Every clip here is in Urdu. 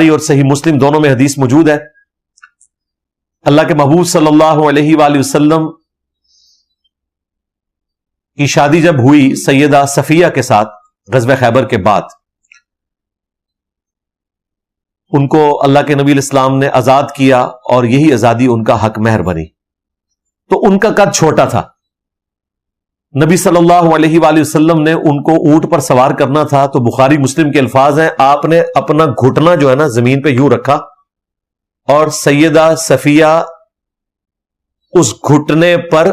اور صحیح مسلم دونوں میں حدیث موجود ہے. اللہ کے محبوب صلی اللہ علیہ وآلہ وسلم کی شادی جب ہوئی سیدہ صفیہ کے ساتھ غزوہ خیبر کے بعد، ان کو اللہ کے نبی علیہ السلام نے آزاد کیا اور یہی آزادی ان کا حق مہر بنی. تو ان کا قد چھوٹا تھا. نبی صلی اللہ علیہ وآلہ وسلم نے ان کو اونٹ پر سوار کرنا تھا تو بخاری مسلم کے الفاظ ہیں، آپ نے اپنا گھٹنا جو ہے نا زمین پہ یوں رکھا اور سیدہ صفیہ اس گھٹنے پر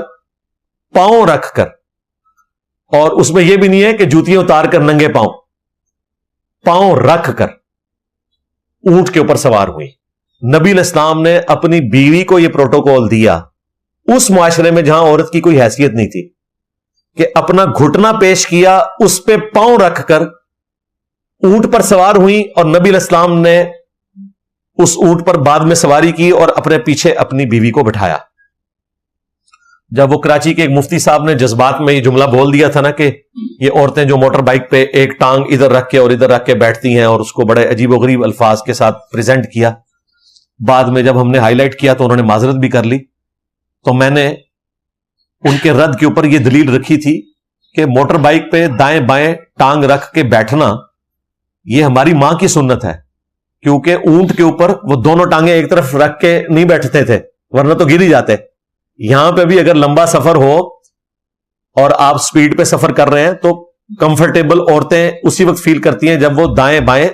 پاؤں رکھ کر، اور اس میں یہ بھی نہیں ہے کہ جوتیاں اتار کر ننگے پاؤں رکھ کر اونٹ کے اوپر سوار ہوئی. نبی علیہ السلام نے اپنی بیوی کو یہ پروٹوکول دیا اس معاشرے میں جہاں عورت کی کوئی حیثیت نہیں تھی کہ اپنا گھٹنا پیش کیا، اس پہ پاؤں رکھ کر اونٹ پر سوار ہوئی، اور نبی علیہ السلام نے اس اونٹ پر بعد میں سواری کی اور اپنے پیچھے اپنی بیوی کو بٹھایا. جب وہ کراچی کے ایک مفتی صاحب نے جذبات میں یہ جملہ بول دیا تھا نا کہ یہ عورتیں جو موٹر بائک پہ ایک ٹانگ ادھر رکھ کے اور ادھر رکھ کے بیٹھتی ہیں، اور اس کو بڑے عجیب و غریب الفاظ کے ساتھ پریزنٹ کیا، بعد میں جب ہم نے ہائی لائٹ کیا تو انہوں نے معذرت بھی کر لی. تو میں نے ان کے رد کے اوپر یہ دلیل رکھی تھی کہ موٹر بائک پہ دائیں بائیں ٹانگ رکھ کے بیٹھنا یہ ہماری ماں کی سنت ہے، کیونکہ اونٹ کے اوپر وہ دونوں ٹانگیں ایک طرف رکھ کے نہیں بیٹھتے تھے ورنہ تو گر ہی جاتے. یہاں پہ بھی اگر لمبا سفر ہو اور آپ سپیڈ پہ سفر کر رہے ہیں تو کمفرٹیبل عورتیں اسی وقت فیل کرتی ہیں جب وہ دائیں بائیں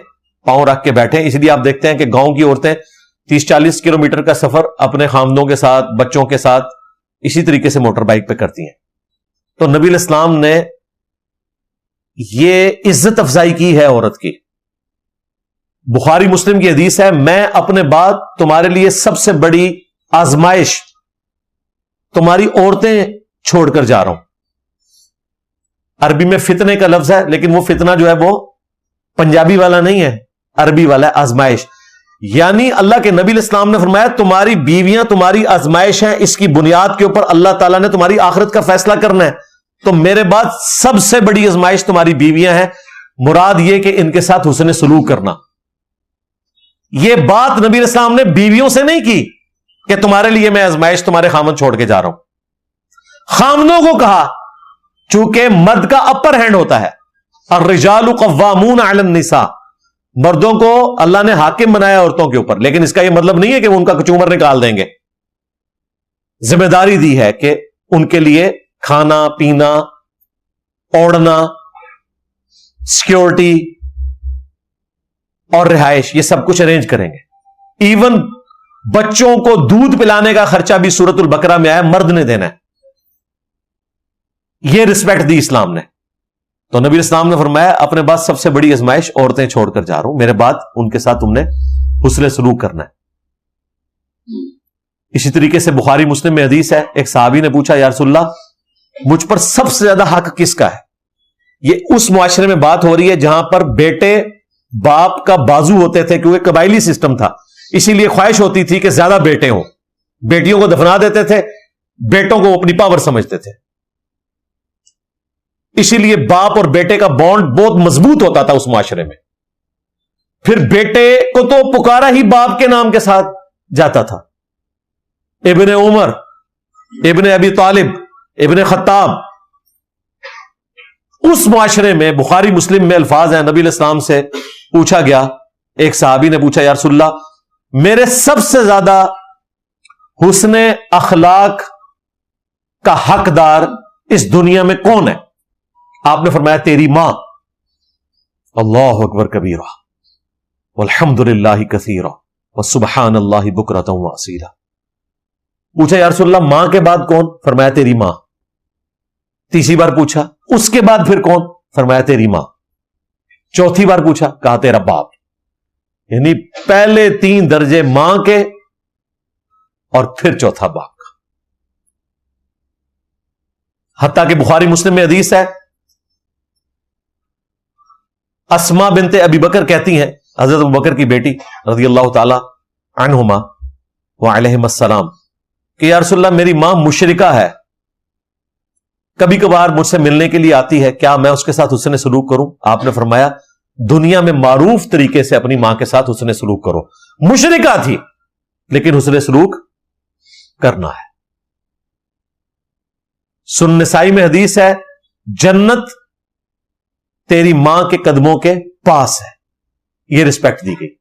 پاؤں رکھ کے بیٹھیں. اس لیے آپ دیکھتے ہیں کہ گاؤں کی عورتیں 30-40 کلومیٹر کا سفر اپنے خامدوں کے ساتھ بچوں کے ساتھ اسی طریقے سے موٹر بائک پہ کرتی ہیں. تو نبی علیہ السلام نے یہ عزت افزائی کی ہے عورت کی. بخاری مسلم کی حدیث ہے، میں اپنے بعد تمہارے لیے سب سے بڑی آزمائش تمہاری عورتیں چھوڑ کر جا رہا ہوں. عربی میں فتنے کا لفظ ہے، لیکن وہ فتنہ جو ہے وہ پنجابی والا نہیں ہے، عربی والا ہے آزمائش. یعنی اللہ کے نبی علیہ السلام نے فرمایا تمہاری بیویاں تمہاری آزمائش ہیں، اس کی بنیاد کے اوپر اللہ تعالیٰ نے تمہاری آخرت کا فیصلہ کرنا ہے. تو میرے بعد سب سے بڑی آزمائش تمہاری بیویاں ہیں، مراد یہ کہ ان کے ساتھ حسن سلوک کرنا. یہ بات نبی علیہ السلام نے بیویوں سے نہیں کی کہ تمہارے لیے میں آزمائش تمہارے خامن چھوڑ کے جا رہا ہوں. خامنوں کو کہا، چونکہ مرد کا اپر ہینڈ ہوتا ہے، الرجال قوامون علی النساء، مردوں کو اللہ نے حاکم بنایا عورتوں کے اوپر، لیکن اس کا یہ مطلب نہیں ہے کہ وہ ان کا کچومر نکال دیں گے. ذمہ داری دی ہے کہ ان کے لیے کھانا پینا اوڑھنا سیکورٹی اور رہائش یہ سب کچھ ارینج کریں گے. ایون بچوں کو دودھ پلانے کا خرچہ بھی سورۃ البقرہ میں آیا، مرد نے دینا ہے. یہ رسپیکٹ دی اسلام نے. تو نبی اسلام نے فرمایا اپنے بعد سب سے بڑی آزمائش عورتیں چھوڑ کر جا رہا ہوں، میرے بعد ان کے ساتھ تم نے حسن سلوک کرنا ہے. اسی طریقے سے بخاری مسلم میں حدیث ہے، ایک صحابی نے پوچھا یا رسول اللہ مجھ پر سب سے زیادہ حق کس کا ہے؟ یہ اس معاشرے میں بات ہو رہی ہے جہاں پر بیٹے باپ کا بازو ہوتے تھے، کیونکہ قبائلی سسٹم تھا، اسی لیے خواہش ہوتی تھی کہ زیادہ بیٹے ہوں. بیٹیوں کو دفنا دیتے تھے، بیٹوں کو اپنی پاور سمجھتے تھے. اسی لیے باپ اور بیٹے کا بانڈ بہت مضبوط ہوتا تھا اس معاشرے میں. پھر بیٹے کو تو پکارا ہی باپ کے نام کے ساتھ جاتا تھا، ابن عمر، ابن ابی طالب، ابن خطاب. اس معاشرے میں بخاری مسلم میں الفاظ ہیں، نبی علیہ السلام سے پوچھا گیا، ایک صحابی نے پوچھا یا رسول اللہ میرے سب سے زیادہ حسن اخلاق کا حقدار اس دنیا میں کون ہے؟ آپ نے فرمایا تیری ماں. اللہ اکبر کبیرہ والحمد للہ کثیرہ وسبحان اللہ بکرۃ واصیلا. پوچھا یا رسول اللہ ماں کے بعد کون؟ فرمایا تیری ماں. تیسری بار پوچھا اس کے بعد پھر کون؟ فرمایا تیری ماں. چوتھی بار پوچھا، کہا تیرا باپ. یعنی پہلے 3 درجے ماں کے اور پھر چوتھا باپ کا. حتیٰ کہ بخاری مسلم میں حدیث ہے، اسما بنت ابی بکر کہتی ہیں، حضرت ابو بکر کی بیٹی رضی اللہ تعالی عنہما وعلیہم السلام، کہ یا رسول اللہ میری ماں مشرکہ ہے، کبھی کبھار مجھ سے ملنے کے لیے آتی ہے، کیا میں اس کے ساتھ حسن سلوک کروں؟ آپ نے فرمایا دنیا میں معروف طریقے سے اپنی ماں کے ساتھ حسن سلوک کرو. مشرکہ تھی لیکن حسن سلوک کرنا ہے. سنن نسائی میں حدیث ہے جنت تیری ماں کے قدموں کے پاس ہے. یہ رسپیکٹ دی گئی.